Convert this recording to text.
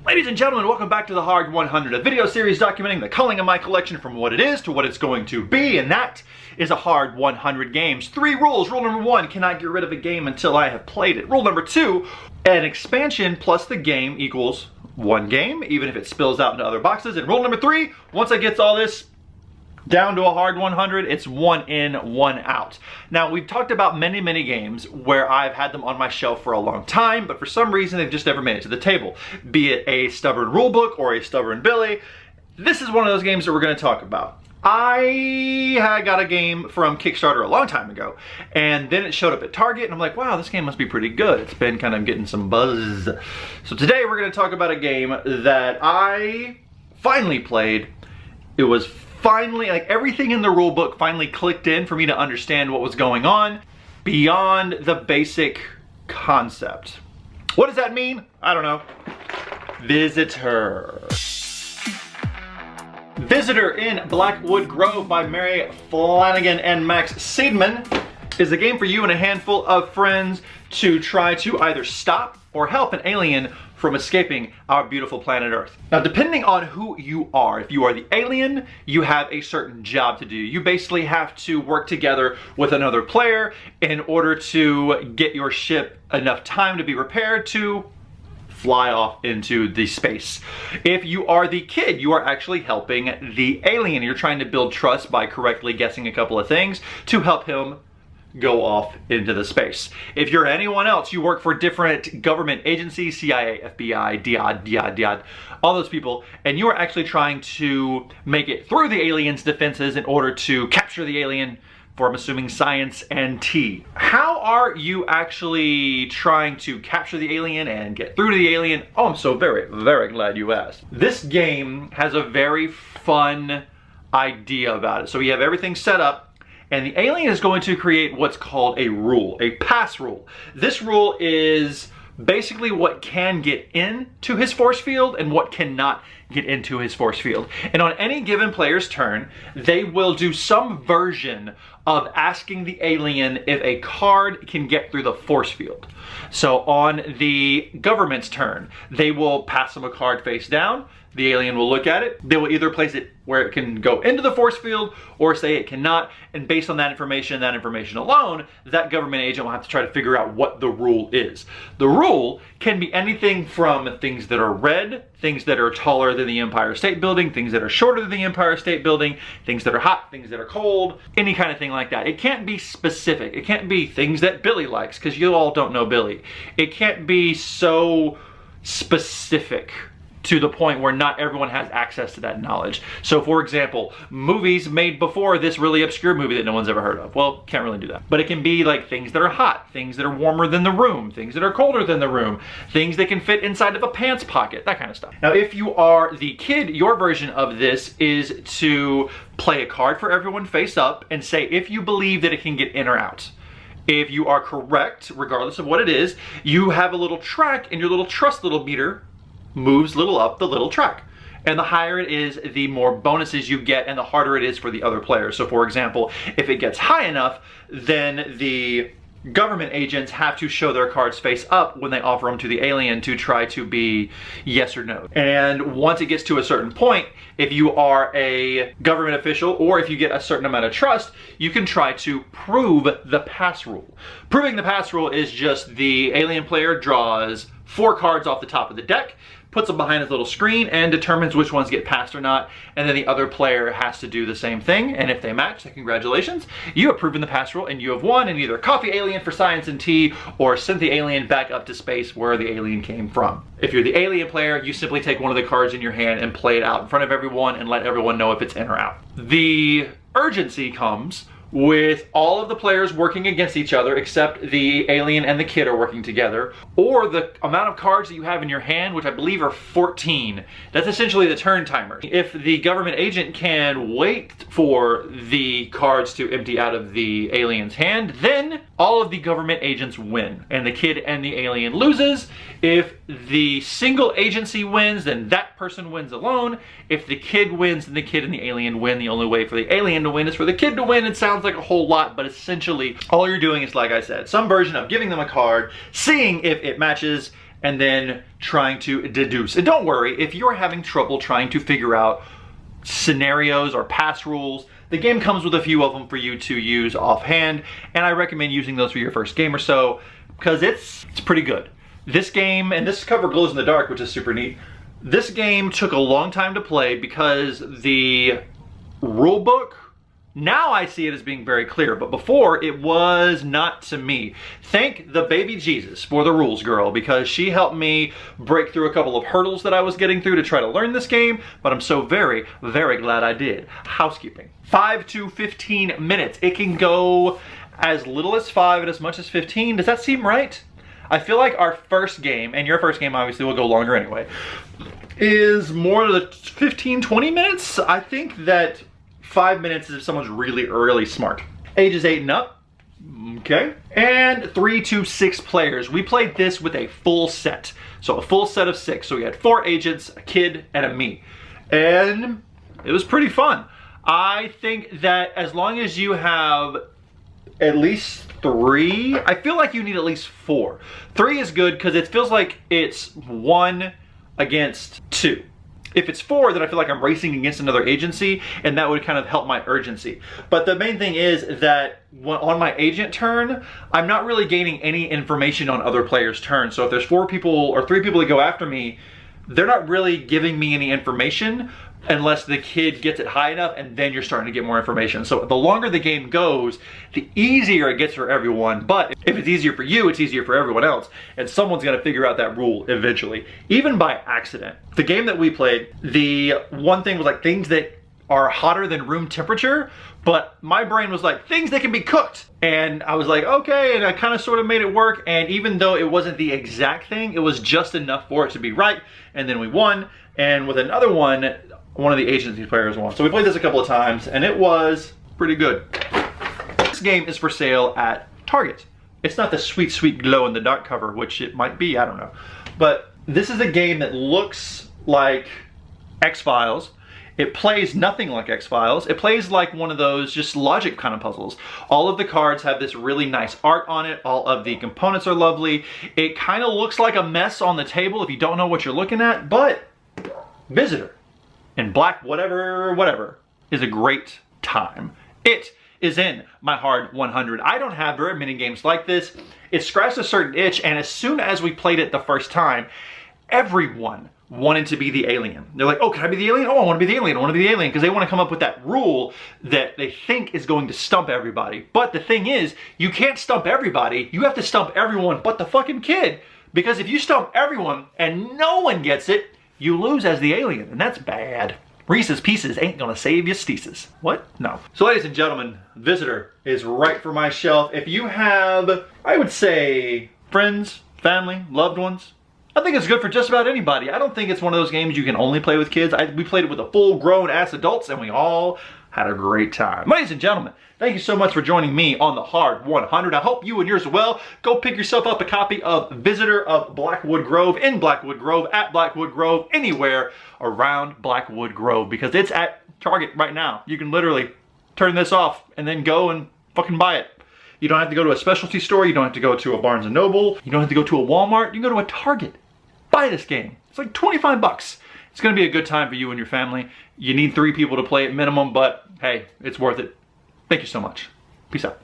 Ladies and gentlemen, welcome back to the Hard 100, a video series documenting the culling of my collection from what it is to what it's going to be, and that is a Hard 100 games. 3 rules. Rule number 1, cannot get rid of a game until I have played it. Rule number 2, an expansion plus the game equals 1 game, even if it spills out into other boxes. And rule number 3, once I get all this down to a Hard 100, it's 1 in, 1 out. Now, we've talked about many games where I've had them on my shelf for a long time, but for some reason they've just never made it to the table. Be it a stubborn rulebook or a stubborn Billy, this is one of those games that we're going to talk about. I had got a game from Kickstarter a long time ago, and then it showed up at Target, and I'm like, wow, this game must be pretty good. It's been kind of getting some buzz. So today we're going to talk about a game that I finally played. It was finally, like, everything in the rule book finally clicked in for me to understand what was going on beyond the basic concept. What does that mean? I don't know. Visitor. Visitor in Blackwood Grove by Mary Flanagan and Max Seidman is a game for you and a handful of friends to try to either stop or help an alien from escaping our beautiful planet Earth. Now, depending on who you are, if you are the alien, you have a certain job to do. You basically have to work together with another player in order to get your ship enough time to be repaired to fly off into the space. If you are the kid, you are actually helping the alien. You're trying to build trust by correctly guessing a couple of things to help him go off into the space. If you're anyone else, you work for different government agencies, CIA, FBI, DIAD, all those people, and you are actually trying to make it through the alien's defenses in order to capture the alien for, I'm assuming, science and tea. How are you actually trying to capture the alien and get through to the alien? Oh, I'm so very glad you asked. This game has a very fun idea about it. So we have everything set up, and the alien is going to create what's called a rule, a pass rule. This rule is basically what can get into his force field and what cannot get into his force field. And on any given player's turn, they will do some version of asking the alien if a card can get through the force field. So on the government's turn, they will pass them a card face down. The alien will look at it. They will either place it where it can go into the force field or say it cannot. And based on that information alone, that government agent will have to try to figure out what the rule is. The rule can be anything from things that are red, things that are taller than the Empire State Building, things that are shorter than the Empire State Building, things that are hot, things that are cold, any kind of thing like that. It can't be specific. It can't be things that Billy likes, because you all don't know Billy. It can't be so specific to the point where not everyone has access to that knowledge. So for example, movies made before this really obscure movie that no one's ever heard of. Well, can't really do that. But it can be like things that are hot, things that are warmer than the room, things that are colder than the room, things that can fit inside of a pants pocket, that kind of stuff. Now, if you are the kid, your version of this is to play a card for everyone face up and say if you believe that it can get in or out. If you are correct, regardless of what it is, you have a little track, and your little trust little meter moves little up the little track. And the higher it is, the more bonuses you get and the harder it is for the other players. So for example, if it gets high enough, then the government agents have to show their cards face up when they offer them to the alien to try to be yes or no. And once it gets to a certain point, if you are a government official or if you get a certain amount of trust, you can try to prove the pass rule. Proving the pass rule is just the alien player draws 4 cards off the top of the deck, puts them behind his little screen, and determines which ones get passed or not, and then the other player has to do the same thing, and if they match, then congratulations, you have proven the pass rule and you have won, and either caught the alien for science and tea or sent the alien back up to space where the alien came from. If you're the alien player, you simply take one of the cards in your hand and play it out in front of everyone and let everyone know if it's in or out. The urgency comes with all of the players working against each other except the alien and the kid are working together, or the amount of cards that you have in your hand, which I believe are 14. That's essentially the turn timer. If the government agent can wait for the cards to empty out of the alien's hand, then all of the government agents win and the kid and the alien loses. If the single agency wins, then that person wins alone. If the kid wins, then the kid and the alien win. The only way for the alien to win is for the kid to win. It sounds like a whole lot, but essentially all you're doing is, like I said, some version of giving them a card, seeing if it matches, and then trying to deduce. And don't worry, if you're having trouble trying to figure out scenarios or pass rules, the game comes with a few of them for you to use offhand, and I recommend using those for your first game or so, because it's pretty good. This game, and this cover glows in the dark, which is super neat. This game took a long time to play because the rule book, now I see it as being very clear, but before it was not to me. Thank the baby Jesus for the rules girl, because she helped me break through a couple of hurdles that I was getting through to try to learn this game, but I'm so very, very glad I did. Housekeeping. 5 to 15 minutes. It can go as little as 5 and as much as 15. Does that seem right? I feel like our first game, and your first game obviously will go longer anyway, is more than 15, 20 minutes. I think that 5 minutes is if someone's really smart. Ages 8 and up, okay? And 3 to 6 players. We played this with a full set. So a full set of 6. So we had 4 agents, a kid, and a me. And it was pretty fun. I think that as long as you have at least 3, I feel like you need at least 4. 3 is good because it feels like it's 1 against 2. If it's 4, then I feel like I'm racing against another agency, and that would kind of help my urgency. But the main thing is that on my agent turn, I'm not really gaining any information on other players' turns. So if there's 4 people or 3 people that go after me, they're not really giving me any information unless the kid gets it high enough, and then you're starting to get more information. So the longer the game goes, the easier it gets for everyone. But if it's easier for you, it's easier for everyone else. And someone's gonna figure out that rule eventually, even by accident. The game that we played, the one thing was like things that are hotter than room temperature, but my brain was like, things that can be cooked. And I was like, okay, and I kind of sort of made it work. And even though it wasn't the exact thing, it was just enough for it to be right. And then we won. And with another one of the agency players won. So we played this a couple of times, and it was pretty good. This game is for sale at Target. It's not the sweet glow-in-the-dark cover, which it might be, I don't know. But this is a game that looks like X-Files. It plays nothing like X-Files. It plays like one of those just logic kind of puzzles. All of the cards have this really nice art on it. All of the components are lovely. It kind of looks like a mess on the table if you don't know what you're looking at, but Visitor and Black whatever is a great time. It is in my hard 100. I don't have very many games like this. It scratched a certain itch, and as soon as we played it the first time, everyone wanted to be the alien. They're like, oh, can I be the alien? Oh, I want to be the alien. I want to be the alien. Because they want to come up with that rule that they think is going to stump everybody. But the thing is, you can't stump everybody. You have to stump everyone but the fucking kid. Because if you stump everyone and no one gets it, you lose as the alien, and that's bad. Reese's Pieces ain't gonna save your steeces. What? No. So ladies and gentlemen, Visitor is right for my shelf. If you have, I would say, friends, family, loved ones, I think it's good for just about anybody. I don't think it's one of those games you can only play with kids. We played it with a full grown ass adults, and we all had a great time. Ladies and gentlemen, thank you so much for joining me on the Hard 100. I hope you and yours as well. Go pick yourself up a copy of Visitor of Blackwood Grove in Blackwood Grove, at Blackwood Grove, anywhere around Blackwood Grove, because it's at Target right now. You can literally turn this off and then go and fucking buy it. You don't have to go to a specialty store. You don't have to go to a Barnes & Noble. You don't have to go to a Walmart. You can go to a Target. Buy this game. It's like 25 bucks. It's gonna be a good time for you and your family. You need 3 people to play at minimum, but hey, it's worth it. Thank you so much. Peace out.